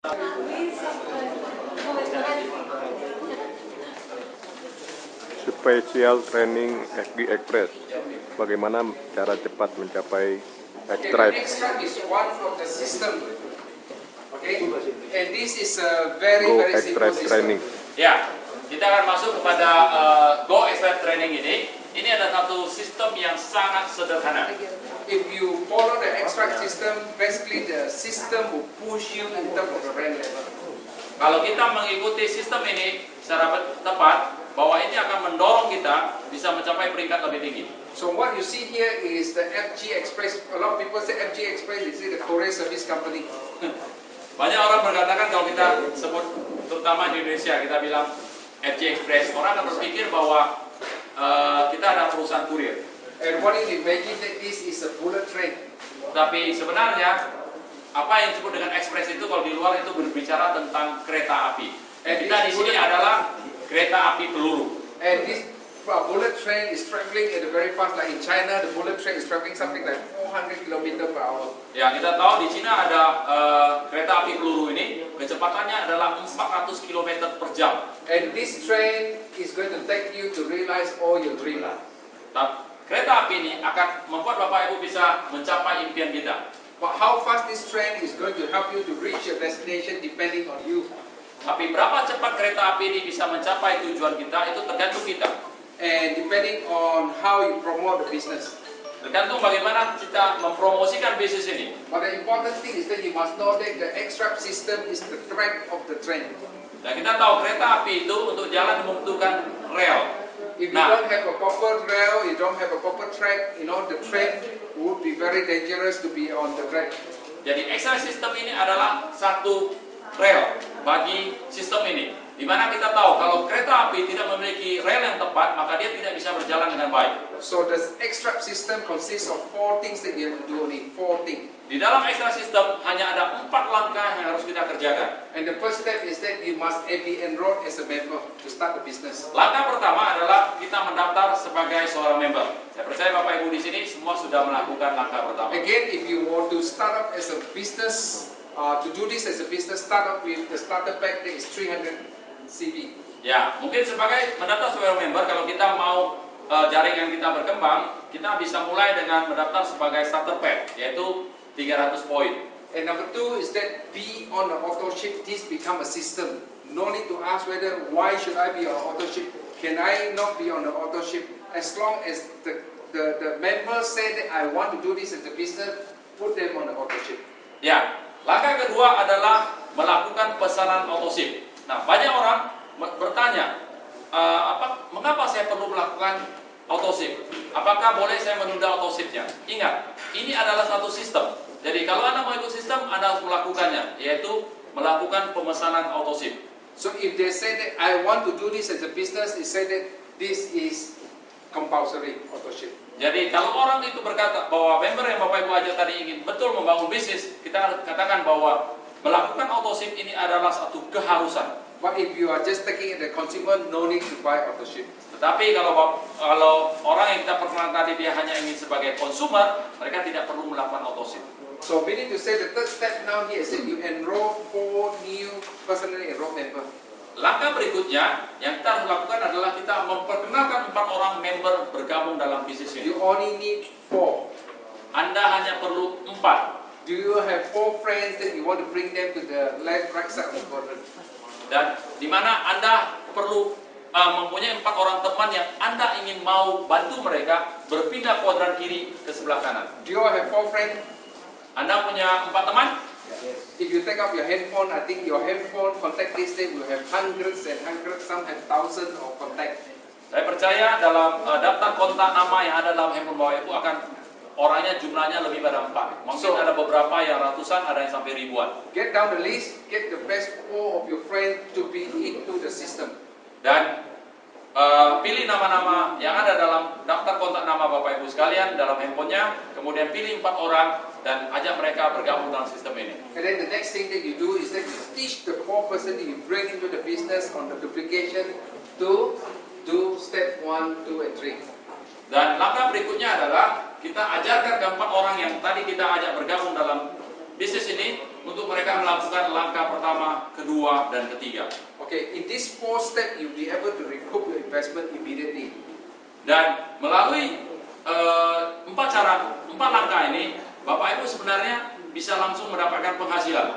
Special Training XG Express. Bagaimana cara cepat mencapai extract? Extract is one of the system. Okay, and this is a very Go very simple Extract system. Training. Ya, kita akan masuk kepada Go Extract Training ini. Ini adalah satu sistem yang sangat sederhana. If you follow the extract system, basically the system will push you in terms of the rank level. Kalau kita mengikuti sistem ini secara tepat, bahwa ini akan mendorong kita bisa mencapai peringkat lebih tinggi. So what you see here is the FG Express. A lot of people say FG Express is the courier service company. Banyak orang berkatakan kalau kita sebut, terutama di Indonesia, kita bilang FG Express, orang akan berpikir bahwa kita ada perusahaan kurir. And what you imagine that this is a bullet train. Tapi sebenarnya apa yang disebut dengan express itu kalau di luar itu berbicara tentang kereta api. Kita di sini adalah kereta api peluru. And this bullet train is traveling at a very fast. Like in China, the bullet train is traveling something like 400 km/h. Ya, kita tahu di Cina ada kereta api peluru ini kecepatannya adalah 400 km per jam. And this train is going to take you to realize all your dreams. Kereta api ini akan membuat Bapak Ibu bisa mencapai impian kita. But how fast this train is going to help you to reach your destination depending on you. Tapi berapa cepat kereta api ini bisa mencapai tujuan kita itu tergantung kita. And depending on how you promote the business. Tergantung bagaimana kita mempromosikan bisnis ini. But the important thing is that you must know that the extract system is the track of the train. Dan kita tahu kereta api itu untuk jalan membutuhkan rel. If you don't have a proper rail, you don't have a proper track, the train would be very dangerous to be on the track. Jadi extract system ini adalah satu rel bagi sistem ini. Di mana kita tahu kalau kereta api tidak memiliki rel yang tepat, maka dia tidak bisa berjalan dengan baik. So the extract system consists of 4 things that you have to do, only 4 things. Di dalam extract system hanya ada 4 langkah yang harus kita kerjakan. And the first step is that you must be enrolled as a member to start the business. Langkah pertama adalah kita mendaftar sebagai seorang member. Saya percaya Bapak Ibu di sini semua sudah melakukan langkah pertama. Again, if you want to start up as a business, to do this as a business, start up with the starter pack that is 300 CV. Ya, mungkin sebagai mendaftar sebagai member, kalau kita mau jaringan kita berkembang, kita bisa mulai dengan mendaftar sebagai starter pack, yaitu 300 poin. And number 2 is that be on the auto ship. This become a system. No need to ask whether why should I be on auto ship. Can I not be on the auto ship? As long as the members say that I want to do this as a business, put them on the auto ship. Ya, langkah kedua adalah melakukan pesanan auto ship. Nah, banyak orang bertanya, mengapa saya perlu melakukan auto ship? Apakah boleh saya menunda auto shipnya? Ingat, ini adalah satu sistem. Jadi kalau Anda mau ikut sistem, Anda harus melakukannya, yaitu melakukan pemesanan auto ship. So if they say that I want to do this as a business, it say that this is compulsory auto ship. Jadi kalau orang itu berkata bahwa member yang Bapak Ibu ajak tadi ingin betul membangun bisnis, kita katakan bahwa melakukan auto ship ini adalah satu keharusan. But if you are just taking it as a consumer, no need to buy auto ship. Tetapi kalau orang yang kita perkenalkan tadi dia hanya ingin sebagai konsumer, mereka tidak perlu melakukan auto ship. So meaning to say the third step now here is that you enroll 4 new personally enrolled members. Langkah berikutnya yang kita harus lakukan adalah kita memperkenalkan 4 orang member bergabung dalam bisnis ini. You only need 4. Anda hanya perlu 4. Do you have 4 friends that you want to bring them to the left, right side of the quadrant? Dan di mana Anda perlu mempunyai 4 orang teman yang Anda ingin mau bantu mereka berpindah kuadran kiri ke sebelah kanan. Do you have 4 friends? Anda punya 4 teman? If you take up your handphone, I think your handphone contact list will have hundreds and hundreds, some have thousands of contacts. Saya percaya dalam daftar kontak nama yang ada dalam handphone Bapak Ibu akan orangnya jumlahnya lebih pada 4. Mungkin ada beberapa yang ratusan, ada yang sampai ribuan. Get down the list, get the best 4 of your friends to be into the system. Dan pilih nama-nama yang ada dalam daftar kontak nama Bapak Ibu sekalian dalam handphonenya, kemudian pilih 4 orang dan ajak mereka bergabung dalam sistem ini. And then the next thing that you do is that you teach the 4 person that you bring into the business on the duplication to do step 1, 2, and 3. Dan langkah berikutnya adalah kita ajarkan keempat orang yang tadi kita ajak bergabung dalam bisnis ini untuk mereka melakukan langkah pertama, kedua, dan ketiga. Okay, in this 4 step, you'll be able to recoup your investment immediately. Dan melalui 4 langkah ini, Bapak Ibu sebenarnya bisa langsung mendapatkan penghasilan.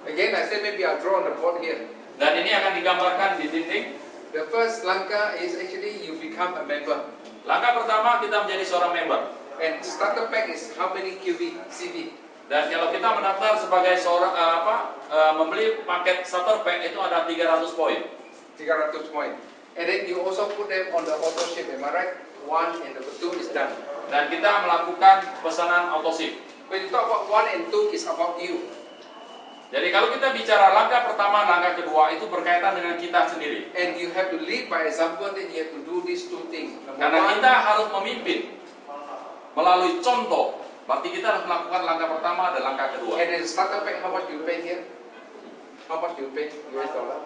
Again, I said maybe I'll draw on the board here. Dan ini akan digambarkan di dinding. The first langkah is actually you become a member. Langkah pertama kita menjadi seorang member. And starter pack is how many QV, CV? Dan kalau kita mendaftar sebagai seorang membeli paket starter pack itu ada 300 poin. 300 points. And then you also put them on the auto ship, am I right? 1 and number 2 is done. Dan kita melakukan pesanan autoship. When you talk about 1 and 2 is about you. Jadi kalau kita bicara langkah pertama, langkah kedua itu berkaitan dengan kita sendiri. And you have to lead by example, then you have to do these 2 things. Number Karena 1, kita harus memimpin melalui contoh. Berarti kita harus melakukan langkah pertama dan langkah kedua. and then starter pack, how much you pay here? How much you pay US dollar?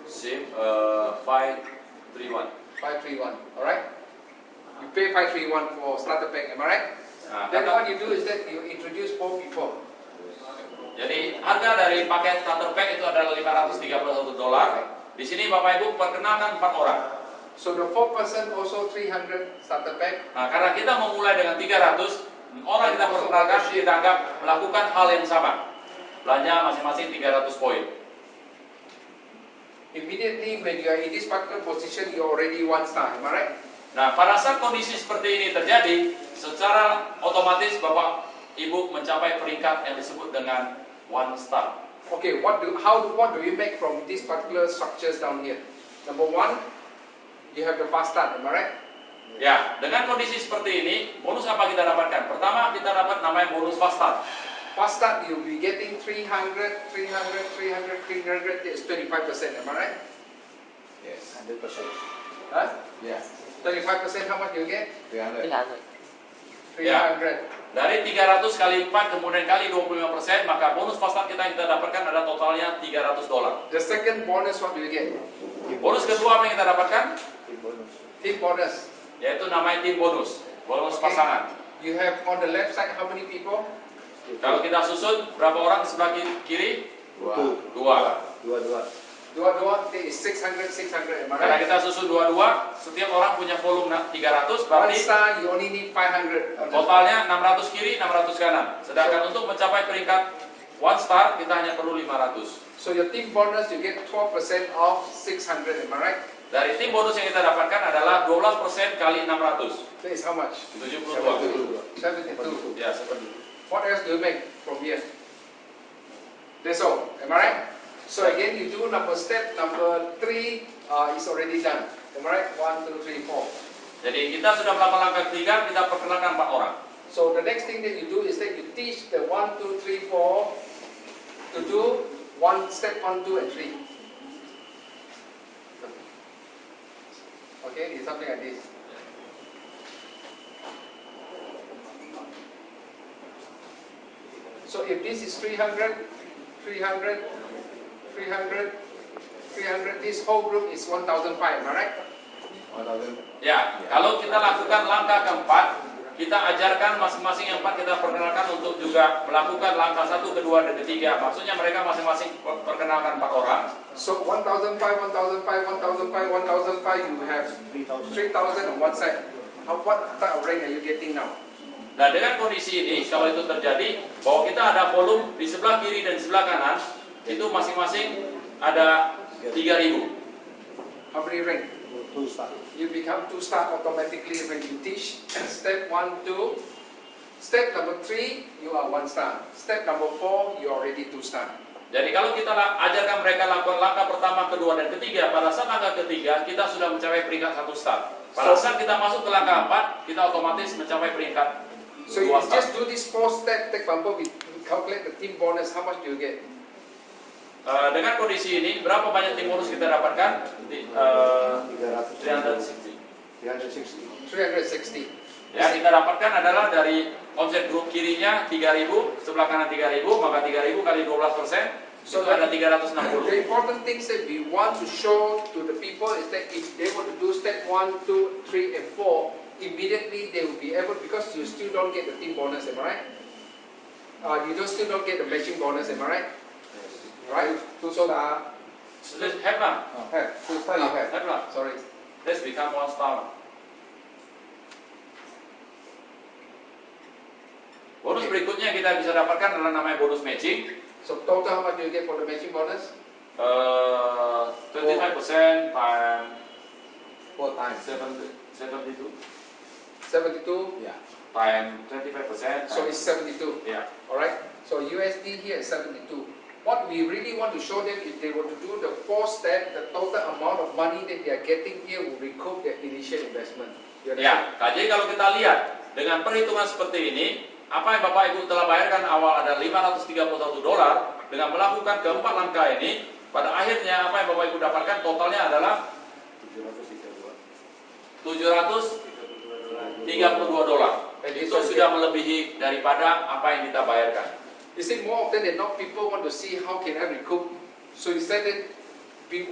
SIM 531. 531, alright? You pay 531 for starter pack, am I right? Nah, Then kata- what you do is that you introduce 4 people. Jadi harga dari paket starter pack itu adalah $531. Di sini Bapak Ibu perkenalkan 4 orang. So the 4 person also 300 starter pack. Nah, karena kita memulai dengan 300, orang kita perkenalkan kita anggap melakukan hal yang sama. Belanja masing-masing 300 poin. Immediately when you are in this particular position, you're already 1 star, am I right? Nah, pada saat kondisi seperti ini terjadi, secara otomatis Bapak Ibu mencapai peringkat yang disebut dengan 1 star. Okay, what do you make from these particular structures down here? Number 1, you have the fast start, am I right? Ya, dengan kondisi seperti ini, bonus apa kita dapatkan? Pertama, kita dapat namanya bonus fast start. Fast start, you'll be getting 300, 25%, am I right? Yes, 100%. Huh? Yeah, 25%, how much you get? 300. 300. Dari 300 kali 4 kemudian kali 25%, maka bonus fast start kita yang kita dapatkan adalah totalnya $300. The second bonus, what do you get? Bonus kedua apa yang kita dapatkan? Team bonus. Yaitu namanya tim bonus, bonus Okay. pasangan. You have on the left side how many people? Kalau kita susun, berapa orang sebelah kiri? Dua. Dua, that is 600, am I Karena right? kita susun dua-dua, setiap orang punya volume 300, 1 berarti star, you only need 500. totalnya 600 kiri, 600 kanan. Sedangkan untuk mencapai peringkat 1 star, kita hanya perlu 500. So your team bonus, you get 12% of 600, am I right? Dari tim bonus yang kita dapatkan adalah 12% kali 600. That is how much? 72. 72. Ya, seperti itu. What else do you make from here? That's all, am I right? So again, you do step number 3 is already done. Am I right? 1, 2, 3, 4. Jadi kita sudah melakukan langkah ketiga, kita perkenalkan 4 orang. So the next thing that you do is that you teach the 1, 2, 3, 4 to do step 1, 2, and 3. Okay, it's something like this. So if this is 300, 300, 300, 300, this whole group is 1,500, am I right? 1,000. Ya, kalau kita lakukan langkah keempat, kita ajarkan masing-masing yang 4 kita perkenalkan untuk juga melakukan langkah 1, kedua, dan ketiga. Maksudnya mereka masing-masing perkenalkan 4 orang. So 1,500, 1,500, 1,500, 1,500, you have 3,000 on one side. What type of rank are you getting now? Nah, dengan kondisi ini, kalau itu terjadi, bahwa kita ada volume di sebelah kiri dan di sebelah kanan, itu masing-masing ada 3.000. How many rank? 2 star. You become 2 star automatically when you teach. Step 1, 2. Step number 3, you are 1 star. Step number 4, you are already 2 star. Jadi kalau kita ajarkan mereka lakukan langkah pertama, kedua, dan ketiga, pada saat langkah ketiga, kita sudah mencapai peringkat 1 star. Pada saat kita masuk ke langkah 4, kita otomatis mencapai peringkat So if 2 you star. just do this 4 step, take example, we calculate the team bonus, how much do you get? Dengan kondisi ini, berapa banyak tim bonus kita dapatkan? 360. 360. 360. Ya, kita dapatkan adalah dari omset grup kirinya 3.000, sebelah kanan 3.000, maka 3.000 kali 12%, So itu ada the 360. important things that we want to show to the people is that if they want to do step 1, 2, 3, and 4, immediately they will be able, because you still don't get the team bonus, am I right? You still don't get the matching bonus, am I right? right? Two star. Have lah. Have. Two star you have. Have lah. Sorry. Let's become 1 star. Bonus berikutnya kita bisa dapatkan adalah namanya bonus matching. So total how much do you get for the matching bonus? 25% times 4 times. 72 72. Yeah. times 25%. So it's 72. Yeah. Alright? So USD here is 72. What we really want to show them, if they were to do the 4-step, the total amount of money that they are getting here will recoup their initial investment. You understand? Ya, jadi kalau kita lihat dengan perhitungan seperti ini, apa yang Bapak Ibu telah bayarkan awal ada $531 dengan melakukan keempat langkah ini, pada akhirnya apa yang Bapak Ibu dapatkan totalnya adalah $732. Itu sudah melebihi daripada apa yang kita bayarkan. You see, more often than not, people want to see how can I recoup. So you said that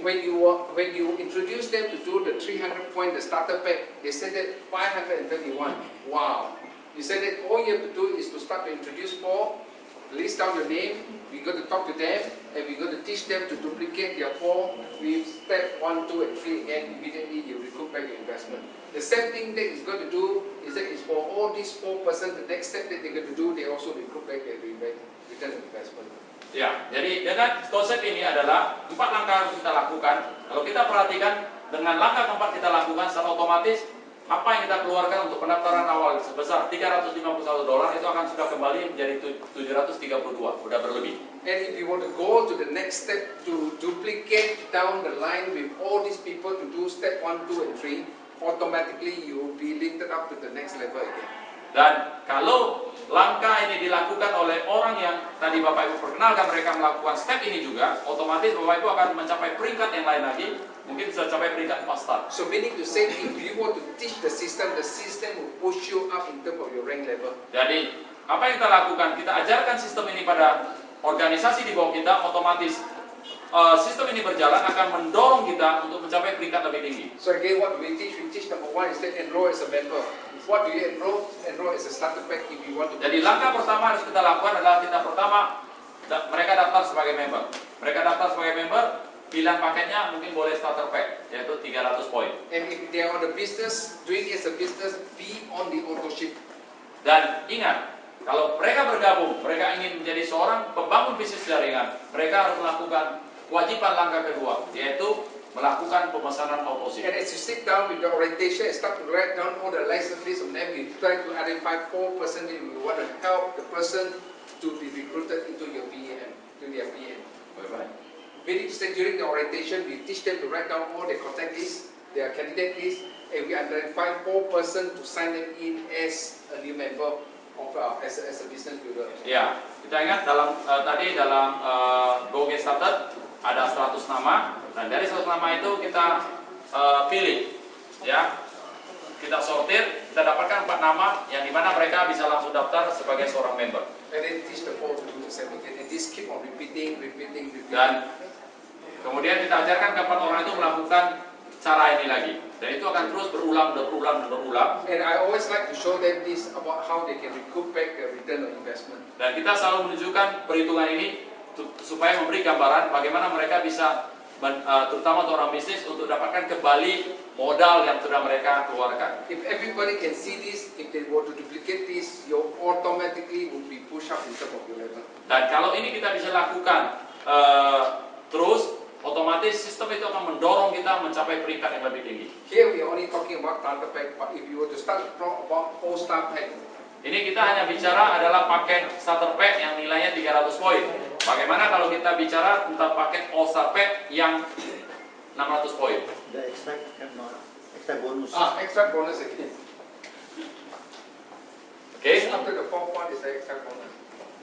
when you introduce them to do the 300 point, the starter pack, they said that 531. Wow. You said that all you have to do is to start to introduce 4, list down your name, we're going to talk to them, and we're going to teach them to duplicate their 4 with step 1, 2, and 3 again. Immediately you recoup back your investment. The same thing that is going to do is that is for all these 4 persons, the next step that they're going to do, they also recoup back their return on investment. Ya, jadi dengan konsep ini adalah 4 langkah yang kita lakukan. Kalau kita perhatikan dengan langkah keempat kita lakukan secara otomatis apa yang kita keluarkan untuk pendaftaran awal sebesar $351 itu akan sudah kembali menjadi 732, sudah berlebih. And if you want to go to the next step to duplicate down the line with all these people to do step 1, 2, and 3, automatically you will be lifted up to the next level again. Dan kalau langkah ini dilakukan oleh orang yang tadi Bapak Ibu perkenalkan mereka melakukan step ini juga, otomatis Bapak Ibu akan mencapai peringkat yang lain lagi, mungkin bisa capai peringkat 4 star. So meaning to say, if you want to teach the system will push you up in terms of your rank level. Jadi apa yang kita lakukan? Kita ajarkan sistem ini pada organisasi di bawah kita, otomatis sistem ini berjalan akan mendorong kita untuk mencapai peringkat lebih tinggi. So again, what we teach number 1 is that enroll as a member. What do you enroll? Enroll as a starter pack if you want to. Jadi langkah pertama harus kita lakukan adalah kita pertama mereka daftar sebagai member. Mereka daftar sebagai member, pilihan paketnya mungkin boleh starter pack, yaitu 300 poin. And if they are on the business, doing it as a business, be on the auto ship. Dan ingat, kalau mereka bergabung, mereka ingin menjadi seorang pembangun bisnis jaringan, mereka harus melakukan kewajiban langkah kedua, yaitu melakukan pemesanan autoship. And as you sit down with the orientation and start to write down all the license list of them, you try to identify 4 person that you want to help the person to be recruited into your PM, to their PM. Baik-baik. Meaning to say during the orientation, we teach them to write down all their contact list, their candidate list, and we identify 4 person to sign them in as a new member of as a business builder. Ya, kita ingat dalam tadi dalam Go Get Started ada 100 nama, dan dari 100 nama itu kita pilih, ya, kita sortir, kita dapatkan 4 nama yang dimana mereka bisa langsung daftar sebagai seorang member. And then teach the 4 to do the same again, and this keep on repeating. Dan kemudian kita ajarkan kapan orang itu melakukan cara ini lagi, dan itu akan terus berulang. And I always like to show them this about how they can recoup back their return on investment. Dan kita selalu menunjukkan perhitungan ini supaya memberi gambaran bagaimana mereka bisa terutama untuk orang bisnis untuk dapatkan kembali modal yang sudah mereka keluarkan. If everybody can see this, if they want to duplicate this, you automatically will be pushed up in terms of your level. Dan kalau ini kita bisa lakukan terus, otomatis sistem itu akan mendorong kita mencapai peringkat yang lebih tinggi. Here we are only talking about starter pack, but if you were to start to talk about whole star pack, ini kita hanya bicara adalah paket starter pack yang nilainya 300 poin. Bagaimana kalau kita bicara tentang paket all star pack yang 600 poin? The extra bonus. Extra bonus again. Oke. After the 4th one is the extra bonus.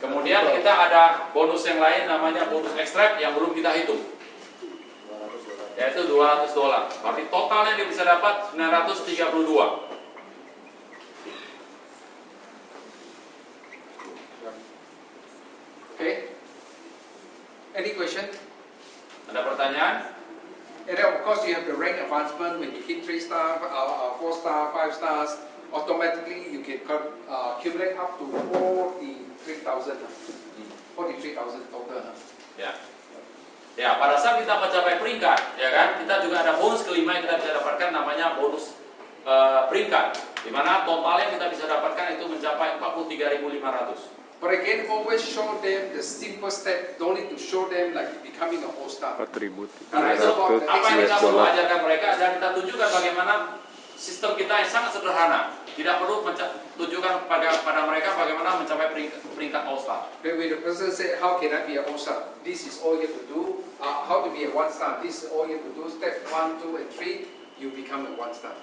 Kemudian kita ada bonus yang lain namanya bonus extract yang belum kita hitung, yaitu $200. Berarti totalnya dia bisa dapat 932. Okay. Any question? Ada pertanyaan? And then of course you have the rank advancement when you hit 3 star, 4 star, 5 stars. Automatically you can accumulate up to 43,000 total. Ya. Ya, pada saat kita mencapai peringkat, ya kan, kita juga ada bonus kelima yang kita bisa dapatkan, namanya bonus peringkat, di mana total yang kita bisa dapatkan itu mencapai 43.500. But again, always show them the simple step. Don't need to show them like becoming a all-star. Atribut Karena itu 300 apa yang kita US perlu dollar. ajarkan mereka dan kita tunjukkan bagaimana sistem kita yang sangat sederhana. Tidak perlu tunjukkan pada mereka bagaimana mencapai peringkat all-star. But when the person say, how can I be an all-star? This is all you have to do. How to be a one-star? This is all you have to do. Step 1, 2, and 3, you become a one-star.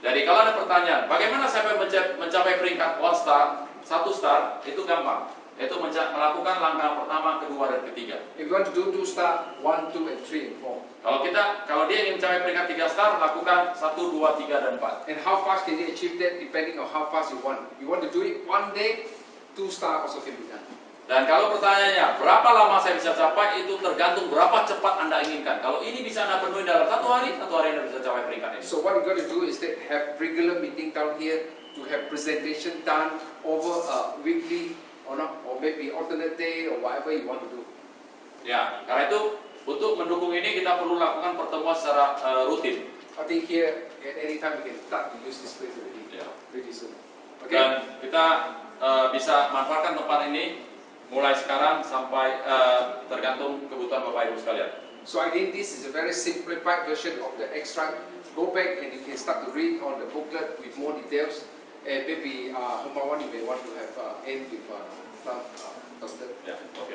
Jadi kalau ada pertanyaan, bagaimana saya mencapai peringkat one star, 1 star, itu gampang. Itu melakukan langkah pertama, kedua, dan ketiga. If you want to do 2-star, 1, 2, and 3, and 4. Kalau dia ingin mencapai peringkat 3 star, lakukan 1, 2, 3, dan 4. And how fast can you achieve that depending on how fast you want. If you want to do it one day, 2-star also can be done. Dan kalau pertanyaannya, berapa lama saya bisa capai, itu tergantung berapa cepat Anda inginkan. Kalau ini bisa Anda penuhi dalam 1 hari Anda bisa capai peringkat ini. So what you got to do is that have regular meeting down here to have presentation done over a weekly or not, or maybe alternate day or whatever you want to do. Ya, karena itu untuk mendukung ini kita perlu lakukan pertemuan secara rutin. I think here at any time we can start to use this place already. Ya. Pretty soon. Okay. Dan kita bisa manfaatkan tempat ini mulai sekarang sampai tergantung kebutuhan Bapak Ibu sekalian. So again, this is a very simplified version of the extract. Go back and you can start to read on the booklet with more details. And maybe Humawan, you may want to have end with some custom. Ya, oke.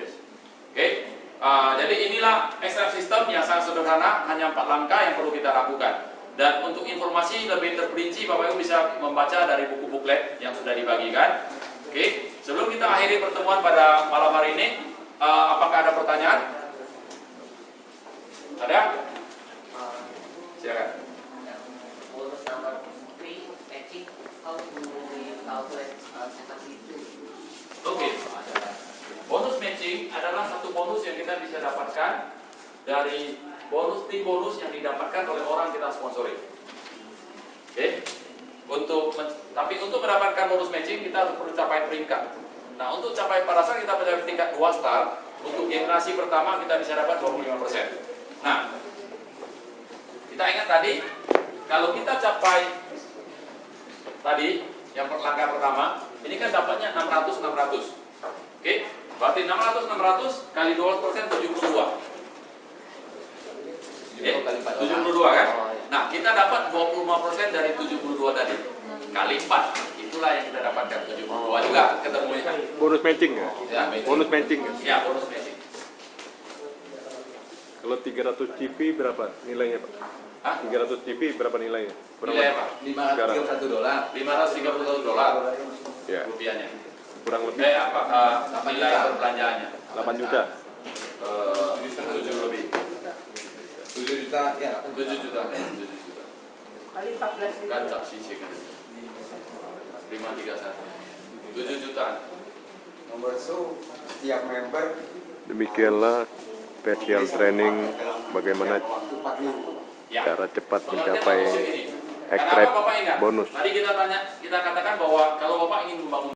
Jadi inilah extract system yang sangat sederhana, hanya 4 langkah yang perlu kita lakukan. Dan untuk informasi lebih terperinci, Bapak Ibu bisa membaca dari buku buklet yang sudah dibagikan. Oke, sebelum kita akhiri pertemuan pada malam hari ini, apakah ada pertanyaan? Ada? Silakan. Bonus number 3 matching, how do we calculate 72? Oke. Bonus matching adalah satu bonus yang kita bisa dapatkan dari tim bonus yang didapatkan oleh orang kita sponsori. Oke. Tapi untuk mendapatkan bonus matching kita harus perlu capai peringkat. Nah, untuk capai pada saat kita mencapai tingkat 2 star, untuk generasi pertama kita bisa dapat 25%. Nah, kita ingat tadi, kalau kita capai tadi yang langkah pertama, ini kan dapatnya 600. Oke, berarti 600 kali 12% 72. Oke, 72 kan? Nah, kita dapat 25% dari 72 tadi. Kali 4, itulah yang kita dapatkan, 72 juga ketemunya. Bonus matching ya? Ya, matching. Bonus matching ya? Ya, bonus matching. Kalau 300 CV berapa nilainya Pak? Hah? 300 CV berapa nilainya? Nilai apa? $531. $531 Ya, rupiahnya. kurang lebih Nilai perbelanjaannya 8 juta. 7 lebih. 7 juta, ya. 7 juta. Kali 14 Kan saksi sih kan. 531. 7 jutaan. Nomor itu setiap member Demikianlah special training bagaimana Ya. cara cepat Pengertian mencapai bonus ini. extract Kenapa Bapak ingat? bonus. Tadi kita katakan bahwa kalau Bapak ingin membangun